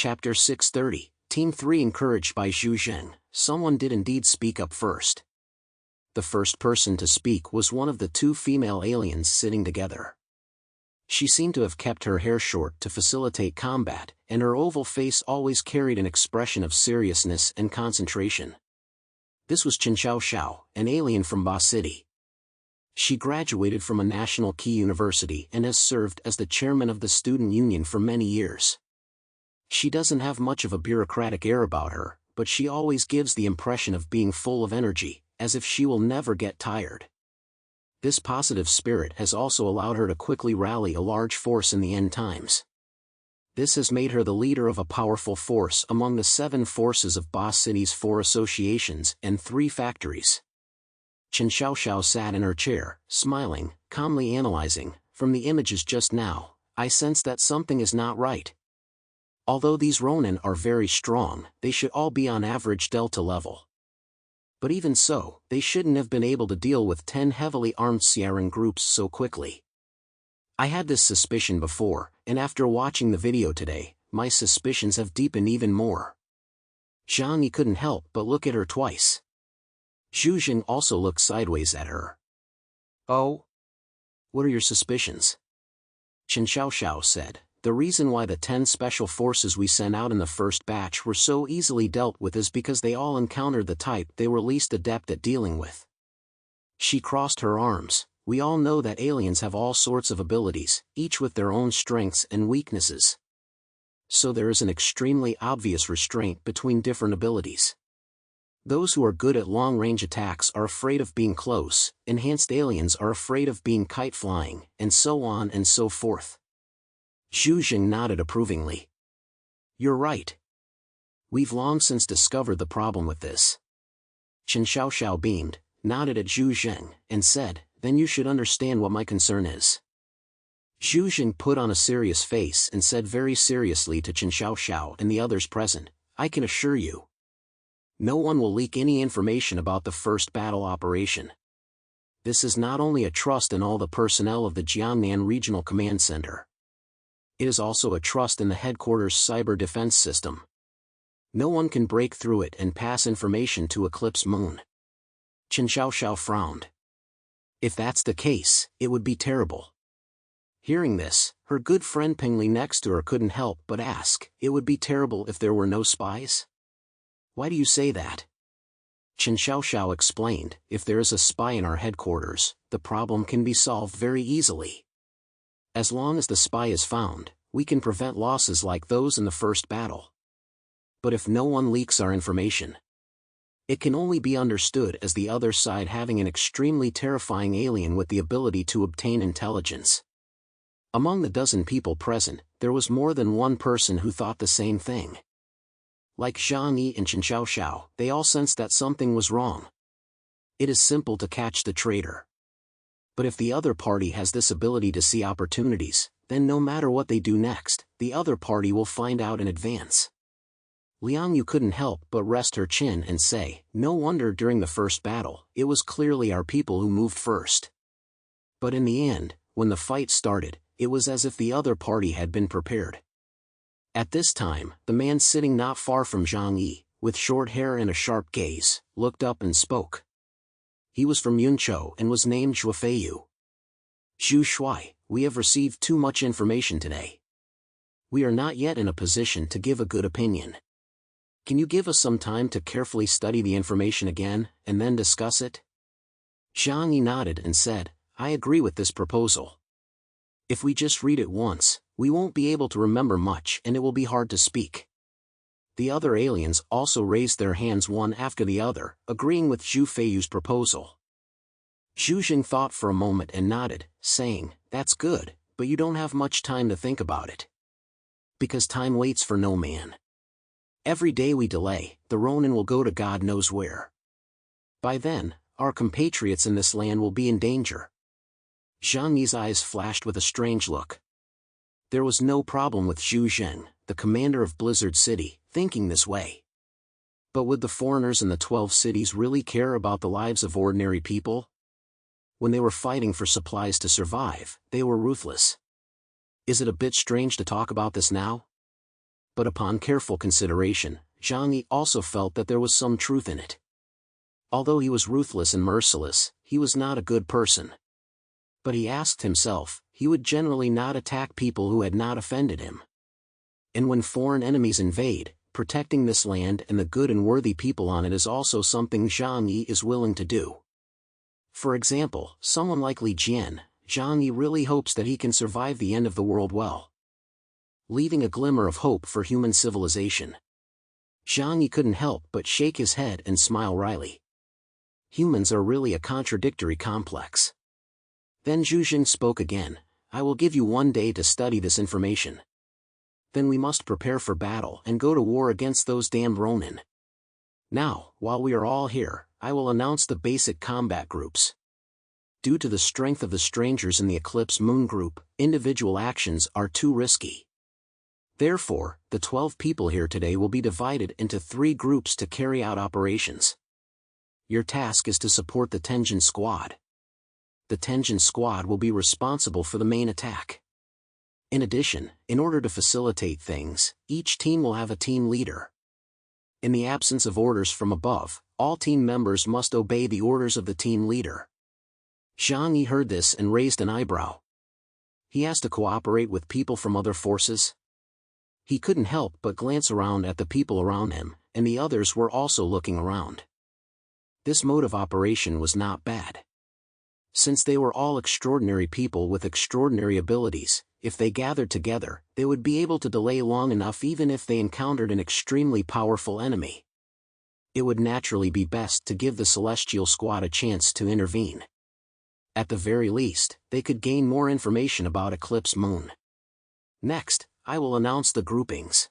Chapter 630, Team 3 encouraged by Zhu Zheng, someone did indeed speak up first. The first person to speak was one of the two female aliens sitting together. She seemed to have kept her hair short to facilitate combat, and her oval face always carried an expression of seriousness and concentration. This was Chen Xiao, an alien from Ba City. She graduated from a national key university and has served as the chairman of the student union for many years. She doesn't have much of a bureaucratic air about her, but she always gives the impression of being full of energy, as if she will never get tired. This positive spirit has also allowed her to quickly rally a large force in the end times. This has made her the leader of a powerful force among the 7 forces of Ba City's 4 associations and 3 factories. Chen Xiao sat in her chair, smiling, calmly analyzing. From the images just now, I sense that something is not right. Although these Ronin are very strong, they should all be on average Delta level. But even so, they shouldn't have been able to deal with 10 heavily armed Sierran groups so quickly. I had this suspicion before, and after watching the video today, my suspicions have deepened even more. Zhang Yi couldn't help but look at her twice. Zhu Zheng also looked sideways at her. "Oh? What are your suspicions?" Chen Xiao said. "The reason why the 10 special forces we sent out in the first batch were so easily dealt with is because they all encountered the type they were least adept at dealing with." She crossed her arms. "We all know that aliens have all sorts of abilities, each with their own strengths and weaknesses. So there is an extremely obvious restraint between different abilities. Those who are good at long-range attacks are afraid of being close, enhanced aliens are afraid of being kite-flying, and so on and so forth." Zhu Zheng nodded approvingly. "You're right. We've long since discovered the problem with this." Chen Xiao beamed, nodded at Zhu Zheng, and said, "Then you should understand what my concern is." Zhu Zheng put on a serious face and said very seriously to Chen Xiao and the others present, "I can assure you, no one will leak any information about the first battle operation. This is not only a trust in all the personnel of the Jiangnan Regional Command Center. It is also a trust in the headquarters cyber defense system. No one can break through it and pass information to Eclipse Moon." Chen Xiao frowned. "If that's the case, it would be terrible." Hearing this, her good friend Pingli next to her couldn't help but ask, "It would be terrible if there were no spies? Why do you say that?" Chen Xiao explained, "If there is a spy in our headquarters, the problem can be solved very easily. As long as the spy is found, we can prevent losses like those in the first battle. But if no one leaks our information, it can only be understood as the other side having an extremely terrifying alien with the ability to obtain intelligence." Among the dozen people present, there was more than one person who thought the same thing. Like Zhang Yi and Chen Xiao, they all sensed that something was wrong. It is simple to catch the traitor. But if the other party has this ability to see opportunities, then no matter what they do next, the other party will find out in advance. Liang Yu couldn't help but rest her chin and say, "No wonder during the first battle, it was clearly our people who moved first. But in the end, when the fight started, it was as if the other party had been prepared." At this time, the man sitting not far from Zhang Yi, with short hair and a sharp gaze, looked up and spoke. He was from Yunzhou and was named Zhu Feiyu. "Zhu Shui, we have received too much information today. We are not yet in a position to give a good opinion. Can you give us some time to carefully study the information again, and then discuss it?" Zhang Yi nodded and said, "I agree with this proposal. If we just read it once, we won't be able to remember much and it will be hard to speak." The other aliens also raised their hands one after the other, agreeing with Zhu Feiyu's proposal. Zhu Zheng thought for a moment and nodded, saying, "That's good, but you don't have much time to think about it. Because time waits for no man. Every day we delay, the Ronin will go to God knows where. By then, our compatriots in this land will be in danger." Zhang Yi's eyes flashed with a strange look. There was no problem with Zhu Zheng, the commander of Blizzard City, thinking this way. But would the foreigners in the 12 cities really care about the lives of ordinary people? When they were fighting for supplies to survive, they were ruthless. Is it a bit strange to talk about this now? But upon careful consideration, Zhang Yi also felt that there was some truth in it. Although he was ruthless and merciless, he was not a good person. But he asked himself, he would generally not attack people who had not offended him. And when foreign enemies invade, protecting this land and the good and worthy people on it is also something Zhang Yi is willing to do. For example, someone like Li Jian, Zhang Yi really hopes that he can survive the end of the world well, leaving a glimmer of hope for human civilization. Zhang Yi couldn't help but shake his head and smile wryly. Humans are really a contradictory complex. Then Zhu Jing spoke again, I will give you 1 day to study this information. Then we must prepare for battle and go to war against those damned Ronin. Now, while we are all here, I will announce the basic combat groups. Due to the strength of the strangers in the Eclipse Moon group, individual actions are too risky. Therefore, the 12 people here today will be divided into 3 groups to carry out operations. Your task is to support the Tenjin squad. The Tenjin squad will be responsible for the main attack. In addition, in order to facilitate things, each team will have a team leader. In the absence of orders from above, all team members must obey the orders of the team leader. Zhang Yi heard this and raised an eyebrow. He has to cooperate with people from other forces? He couldn't help but glance around at the people around him, and the others were also looking around. This mode of operation was not bad. Since they were all extraordinary people with extraordinary abilities, if they gathered together, they would be able to delay long enough even if they encountered an extremely powerful enemy. It would naturally be best to give the Celestial Squad a chance to intervene. At the very least, they could gain more information about Eclipse Moon. Next, I will announce the groupings.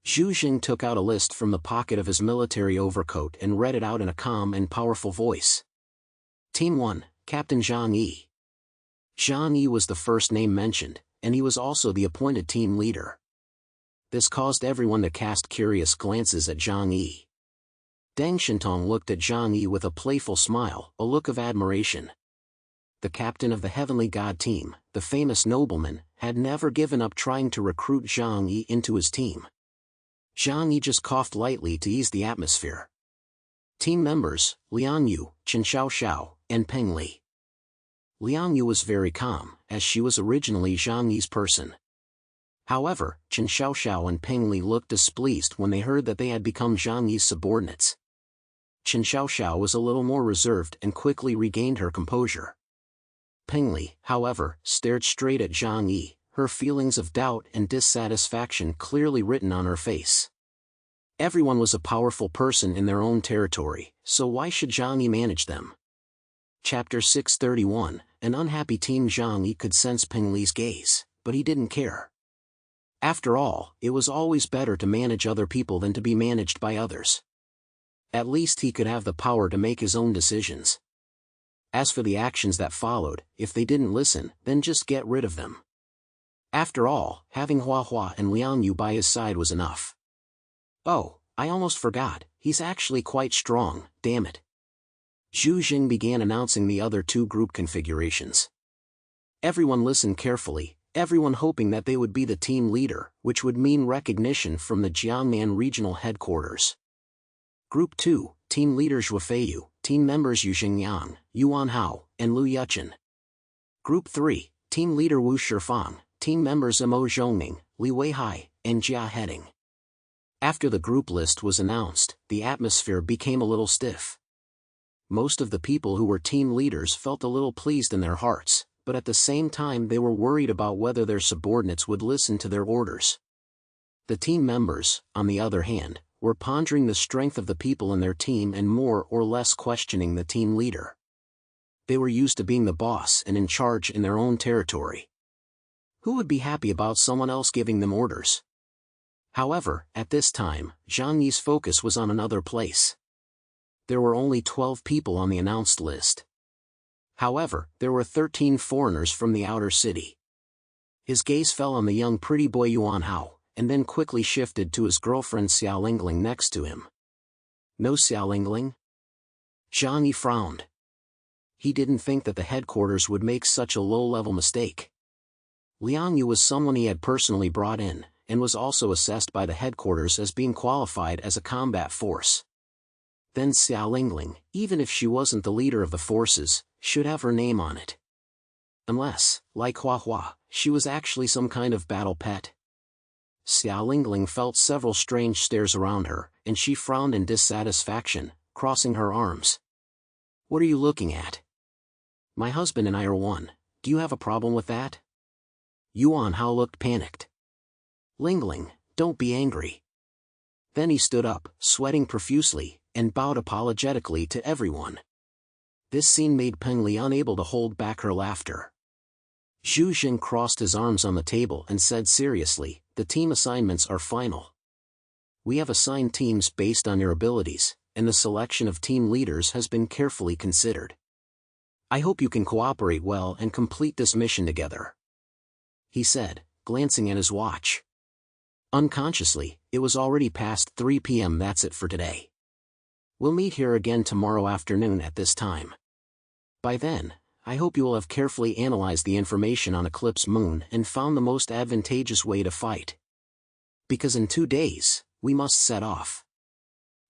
Zhu Jing took out a list from the pocket of his military overcoat and read it out in a calm and powerful voice. Team 1, Captain Zhang Yi. Zhang Yi was the first name mentioned, and he was also the appointed team leader. This caused everyone to cast curious glances at Zhang Yi. Deng Shintong looked at Zhang Yi with a playful smile, a look of admiration. The captain of the Heavenly God team, the famous nobleman, had never given up trying to recruit Zhang Yi into his team. Zhang Yi just coughed lightly to ease the atmosphere. Team members, Liang Yu, Chen Xiaoxiao, and Peng Li. Liang Yu was very calm, as she was originally Zhang Yi's person. However, Chen Xiaoxiao and Peng Li looked displeased when they heard that they had become Zhang Yi's subordinates. Chen Xiaoxiao was a little more reserved and quickly regained her composure. Peng Li, however, stared straight at Zhang Yi, her feelings of doubt and dissatisfaction clearly written on her face. Everyone was a powerful person in their own territory, so why should Zhang Yi manage them? Chapter 631, an unhappy team. Zhang Yi could sense Peng Li's gaze, but he didn't care. After all, it was always better to manage other people than to be managed by others. At least he could have the power to make his own decisions. As for the actions that followed, if they didn't listen, then just get rid of them. After all, having Hua Hua and Liang Yu by his side was enough. Oh, I almost forgot, he's actually quite strong, damn it. Zhu Jing began announcing the other 2 group configurations. Everyone listened carefully, everyone hoping that they would be the team leader, which would mean recognition from the Jiangnan regional headquarters. Group 2, Team Leader Zhuo Feiyu, Team Members Yu Xingyang, Yuan Hao, and Lu Yuchen. Group 3, Team Leader Wu Shifang, Team Members Mo Zhongning, Li Weihai, and Jia Heading. After the group list was announced, the atmosphere became a little stiff. Most of the people who were team leaders felt a little pleased in their hearts, but at the same time they were worried about whether their subordinates would listen to their orders. The team members, on the other hand, were pondering the strength of the people in their team and more or less questioning the team leader. They were used to being the boss and in charge in their own territory. Who would be happy about someone else giving them orders? However, at this time, Zhang Yi's focus was on another place. There were only 12 people on the announced list. However, there were 13 foreigners from the outer city. His gaze fell on the young pretty boy Yuan Hao, and then xiaoly shifted to his girlfriend Xiao Lingling next to him. No Xiao Lingling? Zhang Yi frowned. He didn't think that the headquarters would make such a low-level mistake. Liang Yu was someone he had personally brought in, and was also assessed by the headquarters as being qualified as a combat force. Then Xiao Lingling, even if she wasn't the leader of the forces, should have her name on it. Unless, like Hua Hua, she was actually some kind of battle pet. Xiao Lingling felt several strange stares around her, and she frowned in dissatisfaction, crossing her arms. "What are you looking at? My husband and I are one. Do you have a problem with that?" Yuan Hao looked panicked. "Lingling, don't be angry." Then he stood up, sweating profusely, and bowed apologetically to everyone. This scene made Peng Li unable to hold back her laughter. Zhu Jin crossed his arms on the table and said seriously, "The team assignments are final. We have assigned teams based on your abilities, and the selection of team leaders has been carefully considered. I hope you can cooperate well and complete this mission together," he said, glancing at his watch. Unconsciously, it was already past 3 p.m. That's it for today. We'll meet here again tomorrow afternoon at this time. By then, I hope you will have carefully analyzed the information on Eclipse Moon and found the most advantageous way to fight. Because in 2 days, we must set off.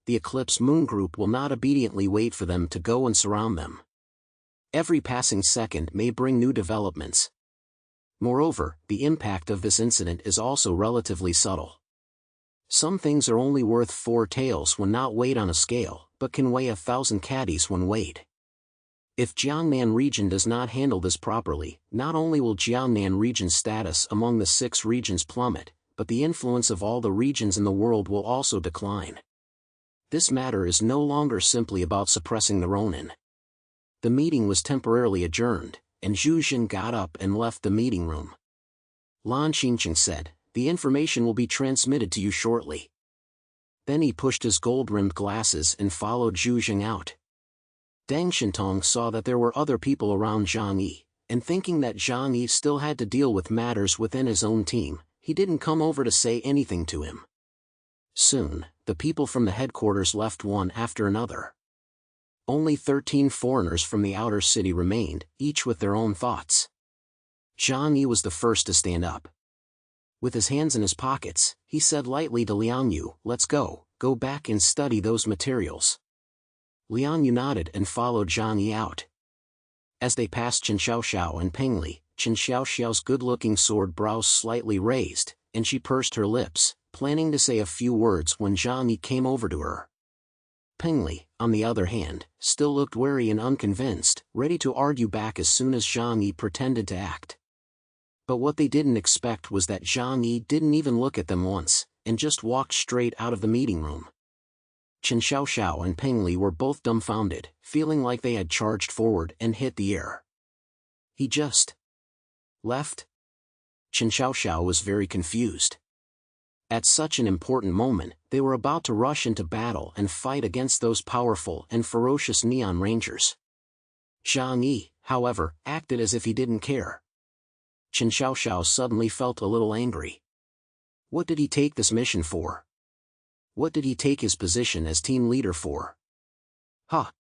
The Eclipse Moon group will not obediently wait for them to go and surround them. Every passing second may bring new developments. Moreover, the impact of this incident is also relatively subtle. Some things are only worth 4 taels when not weighed on a scale, but can weigh 1,000 caddies when weighed. If Jiangnan region does not handle this properly, not only will Jiangnan region's status among the 6 regions plummet, but the influence of all the regions in the world will also decline. This matter is no longer simply about suppressing the Ronin. The meeting was temporarily adjourned, and Zhu Jin got up and left the meeting room. Lan Xincheng said, "The information will be transmitted to you shortly." Then he pushed his gold-rimmed glasses and followed Zhu Jin out. Deng Shintong saw that there were other people around Zhang Yi, and thinking that Zhang Yi still had to deal with matters within his own team, he didn't come over to say anything to him. Soon, the people from the headquarters left one after another. Only 13 foreigners from the outer city remained, each with their own thoughts. Zhang Yi was the first to stand up. With his hands in his pockets, he said lightly to Liang Yu, "Let's go back and study those materials." Liang Yu nodded and followed Zhang Yi out. As they passed Chen Xiaoxiao and Peng Li, Chen Xiaoxiao's good-looking sword brows slightly raised, and she pursed her lips, planning to say a few words when Zhang Yi came over to her. Peng Li, on the other hand, still looked wary and unconvinced, ready to argue back as soon as Zhang Yi pretended to act. But what they didn't expect was that Zhang Yi didn't even look at them once, and just walked straight out of the meeting room. Chen Xiaoxiao and Peng Li were both dumbfounded, feeling like they had charged forward and hit the air. "He just left?" Chen Xiaoxiao was very confused. At such an important moment, they were about to rush into battle and fight against those powerful and ferocious Neon Rangers. Zhang Yi, however, acted as if he didn't care. Chen Xiaoxiao suddenly felt a little angry. What did he take this mission for? What did he take his position as team leader for? Huh!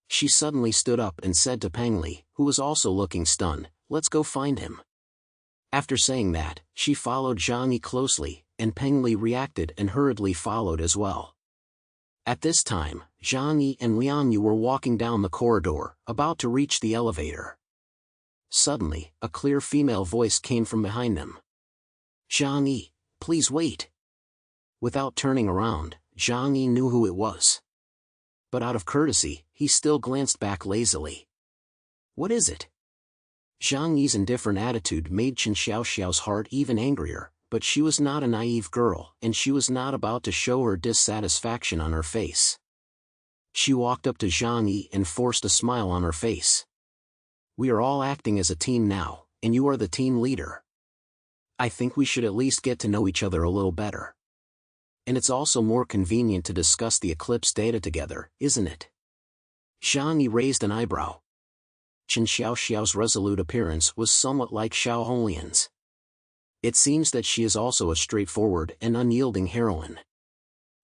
She suddenly stood up and said to Peng Li, who was also looking stunned, "Let's go find him." After saying that, she followed Zhang Yi closely, and Peng Li reacted and hurriedly followed as well. At this time, Zhang Yi and Liang Yu were walking down the corridor, about to reach the elevator. Suddenly, a clear female voice came from behind them. "Zhang Yi, please wait." Without turning around, Zhang Yi knew who it was. But out of courtesy, he still glanced back lazily. "What is it?" Zhang Yi's indifferent attitude made Chen Xiaoxiao's heart even angrier, but she was not a naive girl, and she was not about to show her dissatisfaction on her face. She walked up to Zhang Yi and forced a smile on her face. "We are all acting as a team now, and you are the team leader. I think we should at least get to know each other a little better. And it's also more convenient to discuss the Eclipse data together, isn't it?" Zhang Yi raised an eyebrow. Chen Xiaoxiao's resolute appearance was somewhat like Xiao Holian's. It seems that she is also a straightforward and unyielding heroine.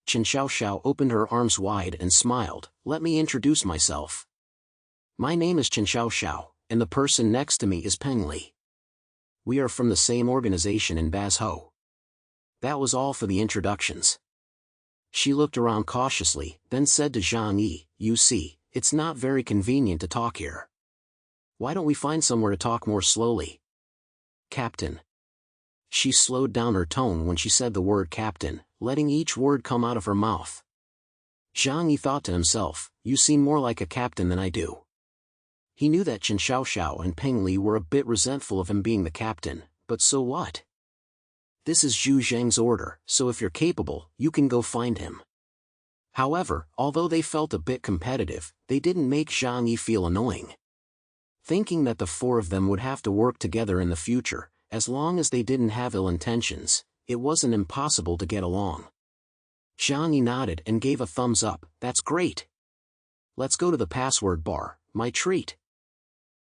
Chen Xiaoxiao opened her arms wide and smiled, "Let me introduce myself. My name is Chen Xiaoxiao, and the person next to me is Peng Li. We are from the same organization in Bazhou. That was all for the introductions. She looked around cautiously, then said to Zhang Yi, "You see, it's not very convenient to talk here. Why don't we find somewhere to talk more slowly?" "Captain." She slowed down her tone when she said the word captain, letting each word come out of her mouth. Zhang Yi thought to himself, "You seem more like a captain than I do." He knew that Chen Xiaoxiao and Peng Li were a bit resentful of him being the captain, but so what? This is Zhu Zheng's order, so if you're capable, you can go find him. However, although they felt a bit competitive, they didn't make Zhang Yi feel annoying. Thinking that the four of them would have to work together in the future, as long as they didn't have ill intentions, it wasn't impossible to get along. Zhang Yi nodded and gave a thumbs up. "That's great. Let's go to the password bar, my treat."